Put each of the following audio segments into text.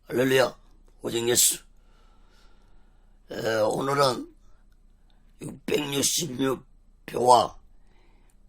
할렐루야, 오직 예수. 오늘은 666표와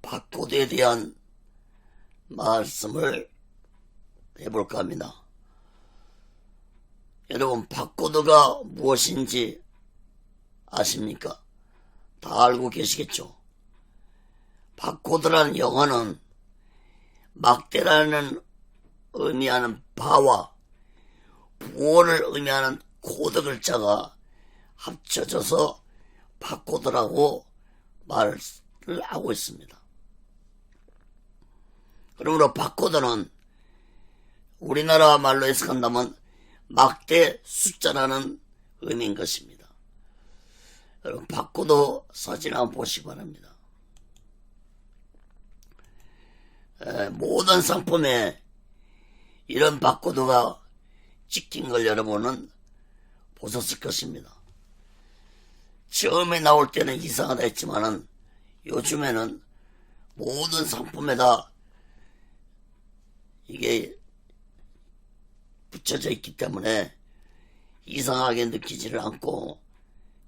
바코드에 대한 말씀을 해볼까 합니다. 여러분, 바코드가 무엇인지 아십니까? 다 알고 계시겠죠? 바코드라는 영어는 막대라는 의미하는 바와 부호를 의미하는 코드 글자가 합쳐져서 바코드라고 말을 하고 있습니다. 그러므로 바코드는 우리나라 말로 해석한다면 막대 숫자라는 의미인 것입니다. 여러분, 바코드 사진 한번 보시기 바랍니다. 모든 상품에 이런 바코드가 찍힌 걸 여러분은 보셨을 것입니다. 처음에 나올 때는 이상하다 했지만은 요즘에는 모든 상품에다 이게 붙여져 있기 때문에 이상하게 느끼지를 않고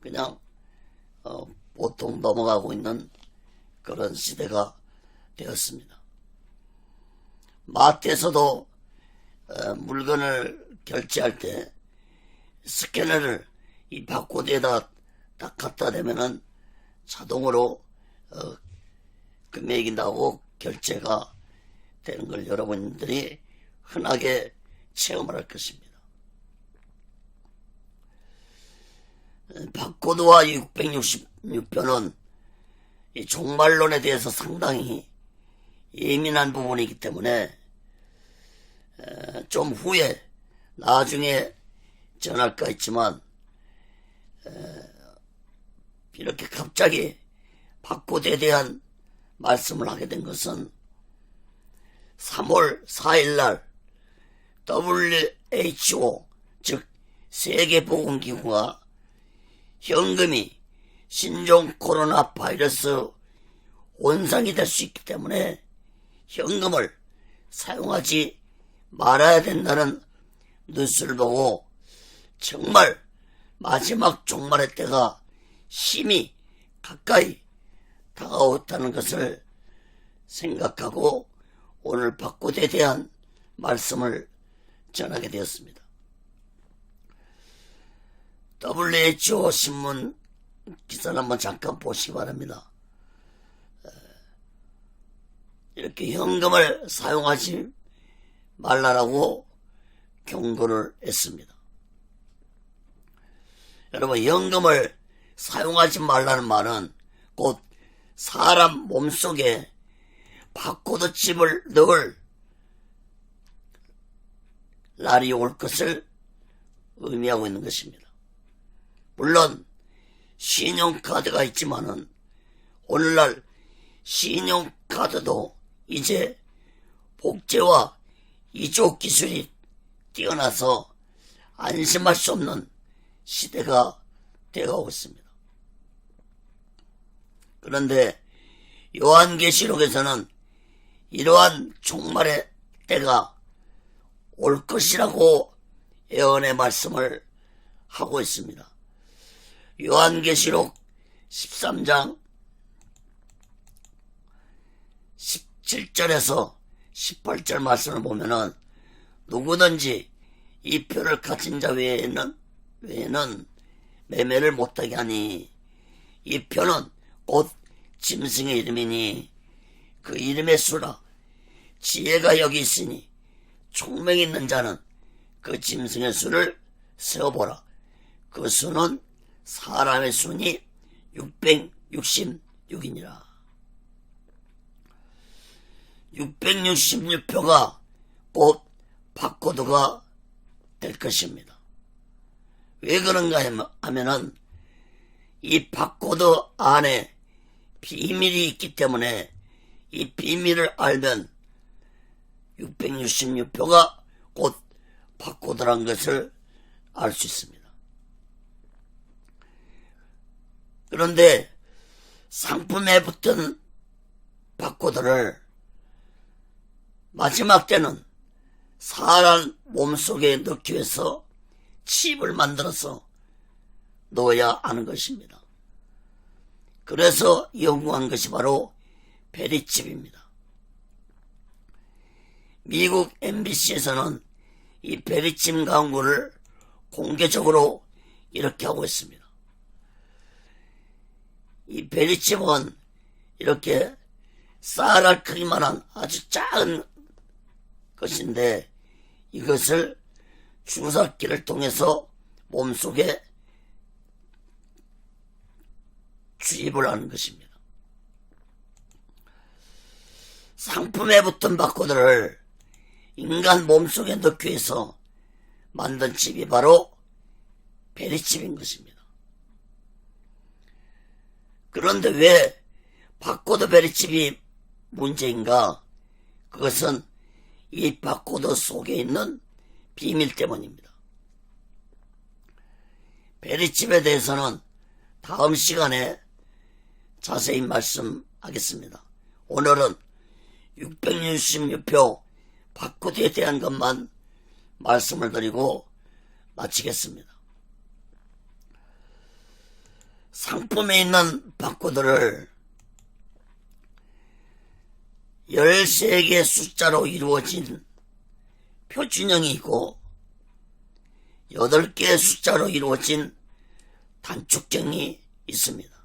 그냥 보통 넘어가고 있는 그런 시대가 되었습니다. 마트에서도 물건을 결제할 때 스캐너를 이 바코드에다 딱 갖다 대면은 자동으로 금액이 나오고 결제가 되는 걸 여러분들이 흔하게 체험을 할 것입니다. 바코드와 666표는 이 종말론에 대해서 상당히 예민한 부분이기 때문에 좀 후에 나중에 전할까 했지만 이렇게 갑자기 바코드에 대한 말씀을 하게 된 것은 3월 4일날 WHO 즉 세계보건기구가 현금이 신종 코로나 바이러스 원상이 될 수 있기 때문에 현금을 사용하지 말아야 된다는 뉴스를 보고 정말 마지막 종말의 때가 심히 가까이 다가왔다는 것을 생각하고 오늘 바코드에 대한 말씀을 전하게 되었습니다. WHO 신문 기사를 한번 잠깐 보시기 바랍니다. 이렇게 현금을 사용하지 말라라고 경고를 했습니다. 여러분, 현금을 사용하지 말라는 말은 곧 사람 몸속에 바코드 칩을 넣을 날이 올 것을 의미하고 있는 것입니다. 물론 신용카드가 있지만은 오늘날 신용카드도 이제 복제와 이쪽 기술이 뛰어나서 안심할 수 없는 시대가 되어가고 있습니다. 그런데 요한계시록에서는 이러한 종말의 때가 올 것이라고 예언의 말씀을 하고 있습니다. 요한계시록 13장 17절에서 18절 말씀을 보면은 누구든지 이 표를 가진 자 외에는 매매를 못하게 하니 이 표는 곧 짐승의 이름이니 그 이름의 수라 지혜가 여기 있으니 총명이 있는 자는 그 짐승의 수를 세어보라. 그 수는 사람의 수니 666이니라. 666표가 곧 바코드가 될 것입니다. 왜 그런가 하면은 이 바코드 안에 비밀이 있기 때문에 이 비밀을 알면 666표가 곧 바코드란 것을 알 수 있습니다. 그런데 상품에 붙은 바코드를 마지막 때는 사람 몸속에 넣기 위해서 칩을 만들어서 넣어야 하는 것입니다. 그래서 연구한 것이 바로 베리칩입니다. 미국 MBC에서는 이 베리칩 광고를 공개적으로 이렇게 하고 있습니다. 이 베리칩은 이렇게 쌀알 크기만한 아주 작은 것인데 이것을 주사기를 통해서 몸속에 주입을 하는 것입니다. 상품에 붙은 바코드를 인간 몸속에 넣기 위해서 만든 칩이 바로 베리칩인 것입니다. 그런데 왜 바코드 베리칩이 문제인가? 그것은 이 바코드 속에 있는 비밀 때문입니다. 베리칩에 대해서는 다음 시간에 자세히 말씀하겠습니다. 오늘은 666표 바코드에 대한 것만 말씀을 드리고 마치겠습니다. 상품에 있는 바코드를 13개의 숫자로 이루어진 표준형이 있고 8개의 숫자로 이루어진 단축형이 있습니다.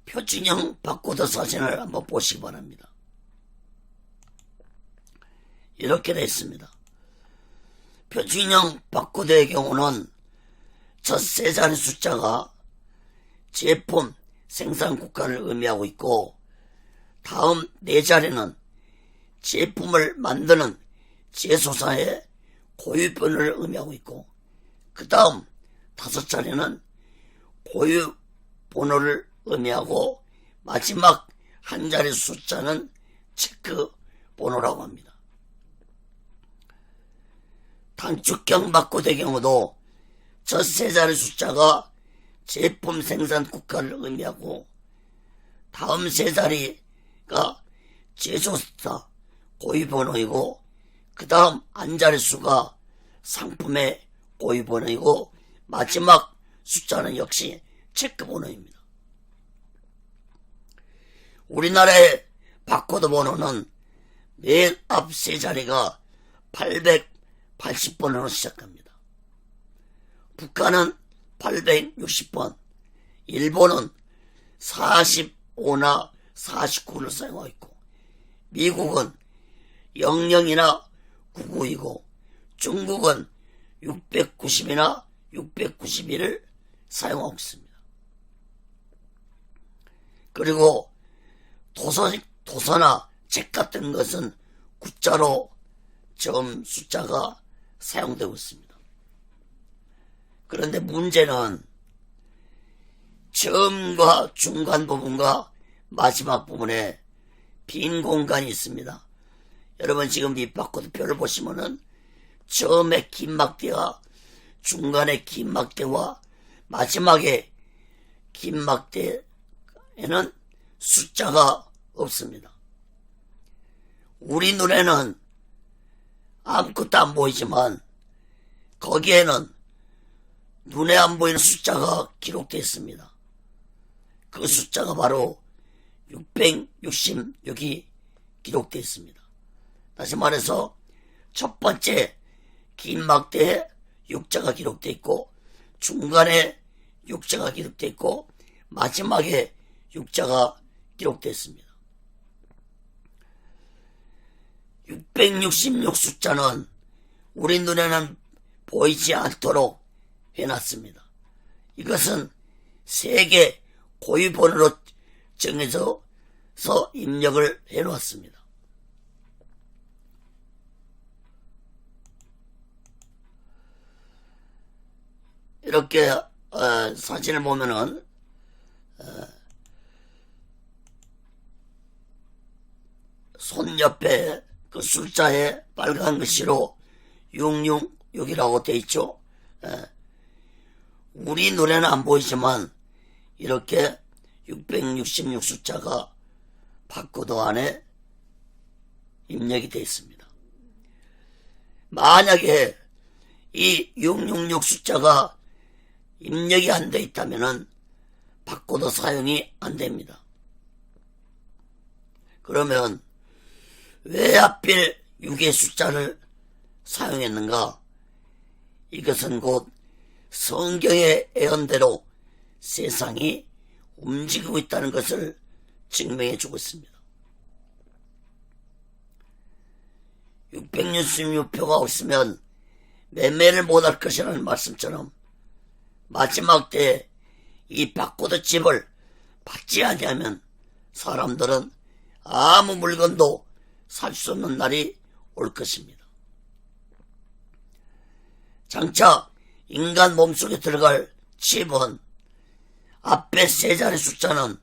표준형 바코드 사진을 한번 보시기 바랍니다. 이렇게 되어 있습니다. 표준형 바코드의 경우는 첫 세 자리 숫자가 제품 생산 국가를 의미하고 있고 다음 네 자리는 제품을 만드는 제조사의 고유 번호를 의미하고 있고 그 다음 다섯 자리는 고유 번호를 의미하고 마지막 한 자리 숫자는 체크 번호라고 합니다. 단축형 바코드의 경우도 첫 세 자리 숫자가 제품 생산 국가를 의미하고 다음 세 자리가 제조사 고유 번호이고 그 다음 한 자릿수가 상품의 고유 번호이고 마지막 숫자는 역시 체크 번호입니다. 우리나라의 바코드 번호는 맨 앞 세 자리가 880번으로 시작합니다. 북한은 860번, 일본은 45나 49를 사용하고 있고 미국은 00이나 99이고 중국은 690이나 691을 사용하고 있습니다. 그리고 도서나 책 같은 것은 구자로 점 숫자가 사용되고 있습니다. 그런데 문제는 처음과 중간 부분과 마지막 부분에 빈 공간이 있습니다. 여러분 지금 이 바코드표를 보시면은 처음에 긴 막대와 중간에 긴 막대와 마지막에 긴 막대에는 숫자가 없습니다. 우리 눈에는 아무것도 안 보이지만 거기에는 눈에 안 보이는 숫자가 기록되어 있습니다. 그 숫자가 바로 666이 기록되어 있습니다. 다시 말해서 첫 번째 긴 막대에 6자가 기록되어 있고 중간에 6자가 기록되어 있고 마지막에 6자가 기록되어 있습니다. 666 숫자는 우리 눈에는 보이지 않도록 해놨습니다. 이것은 세계 고유 번호로 정해져서 입력을 해놓았습니다. 이렇게 사진을 보면은 손 옆에 그 숫자에 빨간 글씨로 666이라고 되어 있죠. 우리 눈에는 안 보이지만 이렇게 666 숫자가 바코드 안에 입력이 되어 있습니다. 만약에 이 666 숫자가 입력이 안 돼 있다면 바코드 사용이 안 됩니다. 그러면 왜 하필 6의 숫자를 사용했는가? 이것은 곧 성경의 예언대로 세상이 움직이고 있다는 것을 증명해 주고 있습니다. 666표가 없으면 매매를 못할 것이라는 말씀처럼 마지막 때에 이 바코드 칩을 받지 아니하면 사람들은 아무 물건도 살 수 없는 날이 올 것입니다. 장차 인간 몸속에 들어갈 칩은 앞에 세 자리 숫자는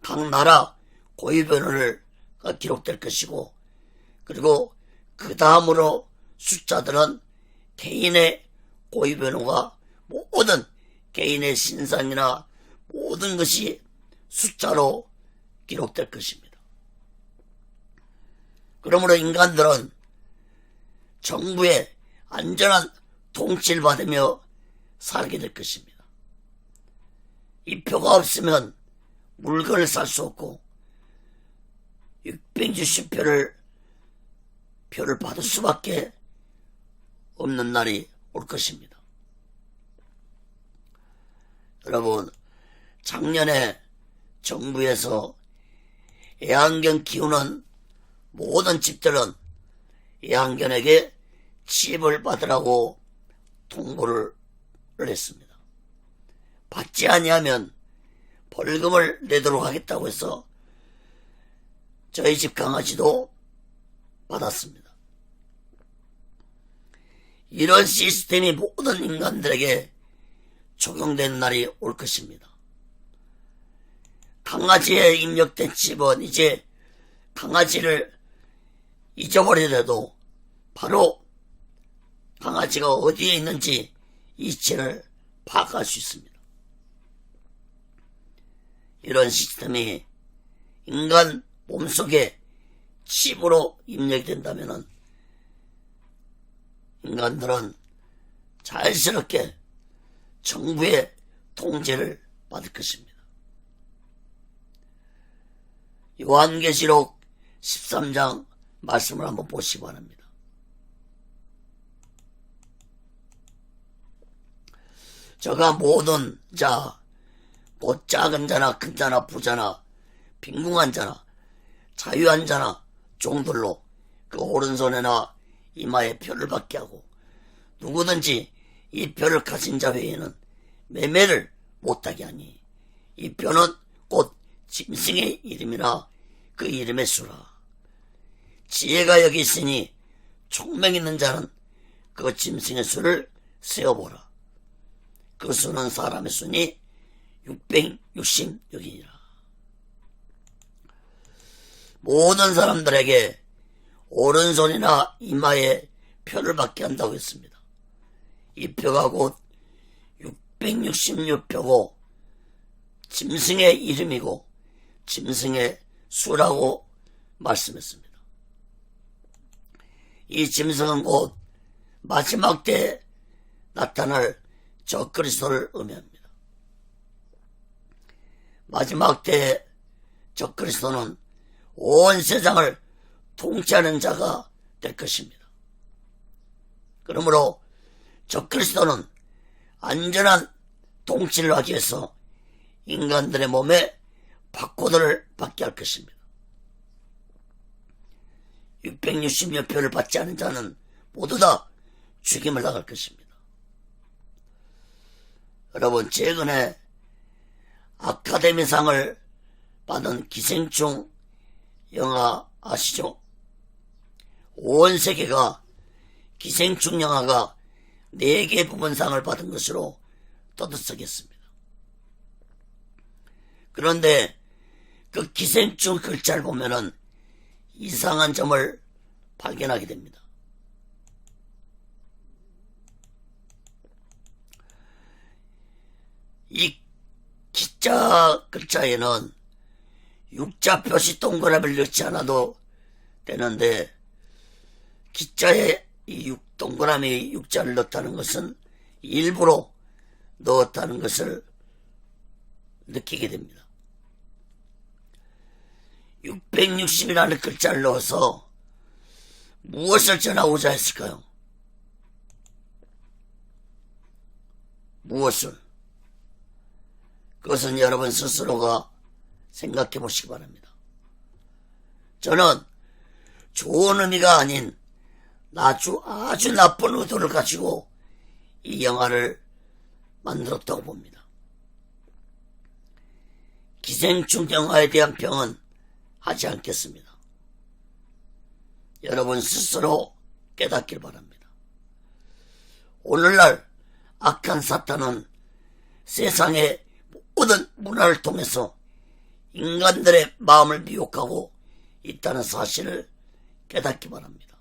각 나라 고유번호가 기록될 것이고, 그리고 그 다음으로 숫자들은 개인의 고유번호가 모든 개인의 신상이나 모든 것이 숫자로 기록될 것입니다. 그러므로 인간들은 정부의 안전한 통치를 받으며 살게 될 것입니다. 이 표가 없으면 물건을 살 수 없고 660표를 받을 수밖에 없는 날이 올 것입니다. 여러분, 작년에 정부에서 애완견 키우는 모든 집들은 애완견에게 칩을 받으라고 통보를 했습니다. 받지 아니하면 벌금을 내도록 하겠다고 해서 저희 집 강아지도 받았습니다. 이런 시스템이 모든 인간들에게 적용된 날이 올 것입니다. 강아지에 입력된 칩은 이제 강아지를 잊어버리더라도 바로 강아지가 어디에 있는지 이치를 파악할 수 있습니다. 이런 시스템이 인간 몸속에 칩으로 입력이 된다면 인간들은 자연스럽게 정부의 통제를 받을 것입니다. 요한계시록 13장 말씀을 한번 보시기 바랍니다. 저가 모든 자, 곧 작은 자나 큰 자나 부자나 빈궁한 자나 자유한 자나 종들로 그 오른손에나 이마에 표를 받게 하고 누구든지 이 표를 가진 자 외에는 매매를 못하게 하니 이 표는 곧 짐승의 이름이나 그 이름의 수라. 지혜가 여기 있으니 총명 있는 자는 그 짐승의 수를 세어보라. 그 수는 사람의 수니 666이니라. 모든 사람들에게 오른손이나 이마에 표를 받게 한다고 했습니다. 이 표가 곧 666표고 짐승의 이름이고 짐승의 수라고 말씀했습니다. 이 짐승은 곧 마지막 때에 나타날 적그리스도를 의미합니다. 마지막 때에 적그리스도는 온 세상을 통치하는 자가 될 것입니다. 그러므로 적그리스도는 안전한 통치를 하기 위해서 인간들의 몸에 바코드를 받게 할 것입니다. 660여 표를 받지 않은 자는 모두 다 죽임을 당할 것입니다. 여러분, 최근에 아카데미상을 받은 기생충 영화 아시죠? 온 세계가 기생충 영화가 4개 부문상을 받은 것으로 떠들썩했습니다. 그런데 그 기생충 글자를 보면은 이상한 점을 발견하게 됩니다. 이 기자 글자에는 육자 표시 동그라미를 넣지 않아도 되는데 기자에 이 동그라미 육자를 넣었다는 것은 일부러 넣었다는 것을 느끼게 됩니다. 660이라는 글자를 넣어서 무엇을 전하고자 했을까요? 무엇을? 그것은 여러분 스스로가 생각해 보시기 바랍니다. 저는 좋은 의미가 아닌 아주 나쁜 의도를 가지고 이 영화를 만들었다고 봅니다. 기생충 영화에 대한 평은 하지 않겠습니다. 여러분 스스로 깨닫길 바랍니다. 오늘날 악한 사탄은 세상의 모든 문화를 통해서 인간들의 마음을 미혹하고 있다는 사실을 깨닫기 바랍니다.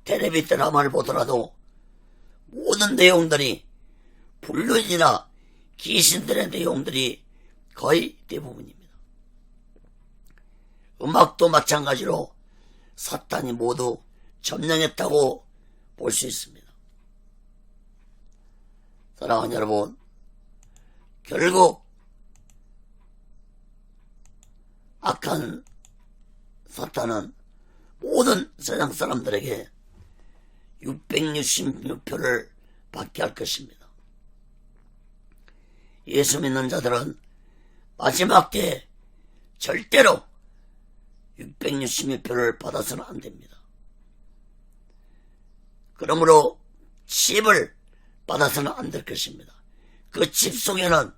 텔레비 드라마를 보더라도 모든 내용들이 불륜이나 귀신들의 내용들이 거의 대부분입니다. 음악도 마찬가지로 사탄이 모두 점령했다고 볼 수 있습니다. 사랑하는 여러분, 결국 악한 사탄은 모든 세상 사람들에게 666표를 받게 할 것입니다. 예수 믿는 자들은 마지막 때에 절대로 666표를 받아서는 안 됩니다. 그러므로 칩을 받아서는 안 될 것입니다. 그 칩 속에는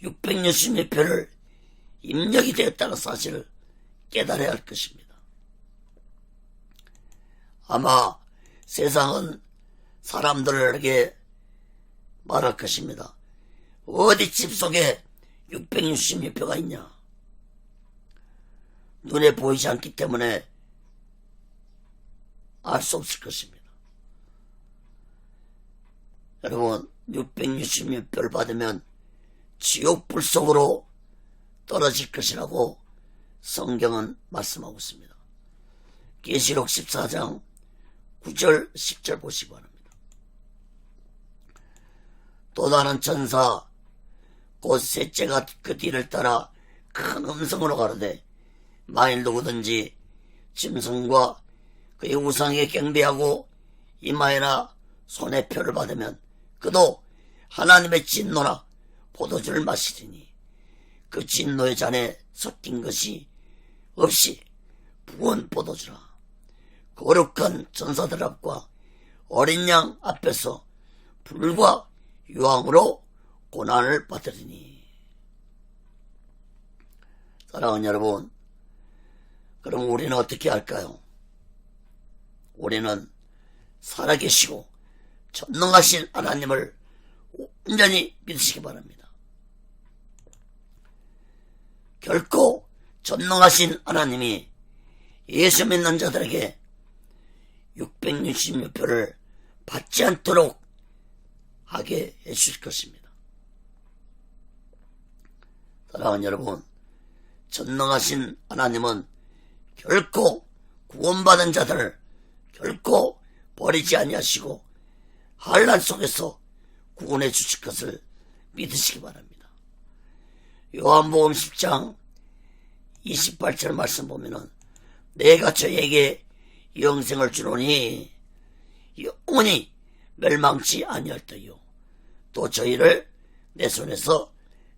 666표를 입력이 되었다는 사실을 깨달아야 할 것입니다. 아마 세상은 사람들에게 말할 것입니다. 어디 칩 속에 666표가 있냐? 눈에 보이지 않기 때문에 알 수 없을 것입니다. 여러분, 666표를 받으면 지옥불 속으로 떨어질 것이라고 성경은 말씀하고 있습니다. 계시록 14장 9절 10절 보시기 바랍니다. 또 다른 천사 곧 셋째가 그 뒤를 따라 큰 음성으로 가로되 만일 누구든지 짐승과 그의 우상에 경배하고 이마에나 손에 표를 받으면 그도 하나님의 진노나 포도주를 마시리니 그 진노의 잔에 섞인 것이 없이 부은 포도주라. 거룩한 전사들 앞과 어린 양 앞에서 불과 유황으로 고난을 받으리니. 사랑하는 여러분, 그럼 우리는 어떻게 할까요? 우리는 살아계시고 전능하신 하나님을 온전히 믿으시기 바랍니다. 결코 전능하신 하나님이 예수 믿는 자들에게 666표를 받지 않도록 하게 해주실 것입니다. 사랑하는 여러분, 전능하신 하나님은 결코 구원받은 자들을 결코 버리지 아니하시고 환난 속에서 구원해 주실 것을 믿으시기 바랍니다. 요한복음 10장 28절 말씀 보면은 내가 저에게 영생을 주노니 영원히 멸망치 아니할 터요 또 저희를 내 손에서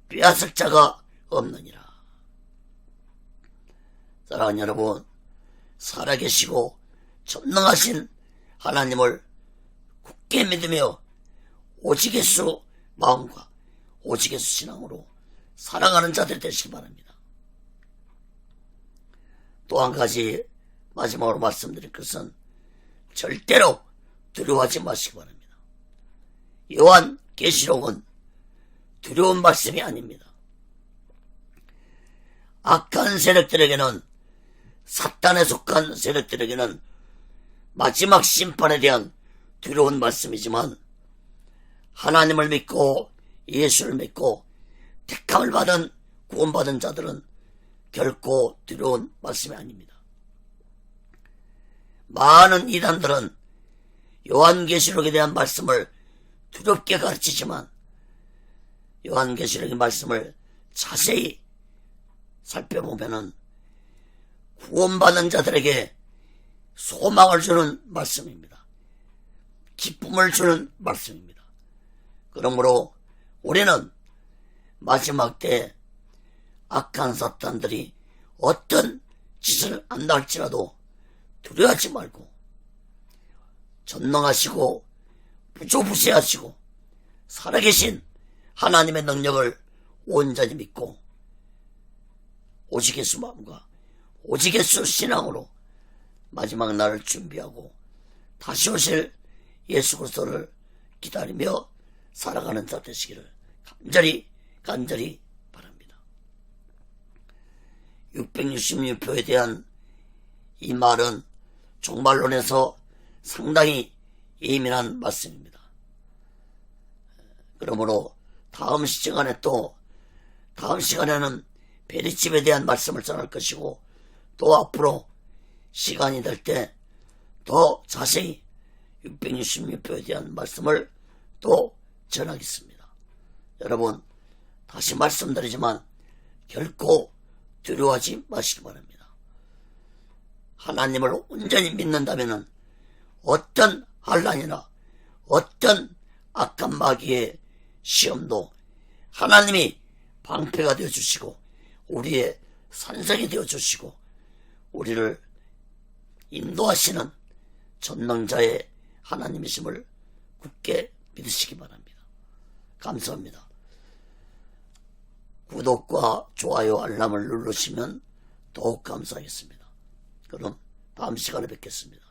빼앗을 자가 없느니라. 사랑하는 여러분, 살아계시고 전능하신 하나님을 굳게 믿으며 오직 예수 마음과 오직 예수 신앙으로 사랑하는 자들이 되시기 바랍니다. 또 한 가지 마지막으로 말씀드릴 것은 절대로 두려워하지 마시기 바랍니다. 요한 계시록은 두려운 말씀이 아닙니다. 악한 세력들에게는, 사탄에 속한 세력들에게는 마지막 심판에 대한 두려운 말씀이지만 하나님을 믿고 예수를 믿고 택함을 받은 구원받은 자들은 결코 두려운 말씀이 아닙니다. 많은 이단들은 요한계시록에 대한 말씀을 두렵게 가르치지만 요한계시록의 말씀을 자세히 살펴보면은 구원받은 자들에게 소망을 주는 말씀입니다. 기쁨을 주는 말씀입니다. 그러므로 우리는 마지막 때 악한 사탄들이 어떤 짓을 한다 할지라도 두려워하지 말고 전능하시고 무조부세하시고 살아계신 하나님의 능력을 온전히 믿고 오직 예수 마음과 오직 예수 신앙으로 마지막 날을 준비하고 다시 오실 예수 그리스도를 기다리며 살아가는 자 되시기를 간절히 바랍니다. 666표에 대한 이 말은 종말론에서 상당히 예민한 말씀입니다. 그러므로 다음 시간에는 베리집에 대한 말씀을 전할 것이고 또 앞으로 시간이 될 때 더 자세히 666표에 대한 말씀을 또 전하겠습니다. 여러분 다시 말씀드리지만 결코 두려워하지 마시기 바랍니다. 하나님을 온전히 믿는다면 어떤 환난이나 어떤 악한 마귀의 시험도 하나님이 방패가 되어주시고 우리의 산성이 되어주시고 우리를 인도하시는 전능자의 하나님이심을 굳게 믿으시기 바랍니다. 감사합니다. 구독과 좋아요 알람을 누르시면 더욱 감사하겠습니다. 그럼 다음 시간에 뵙겠습니다.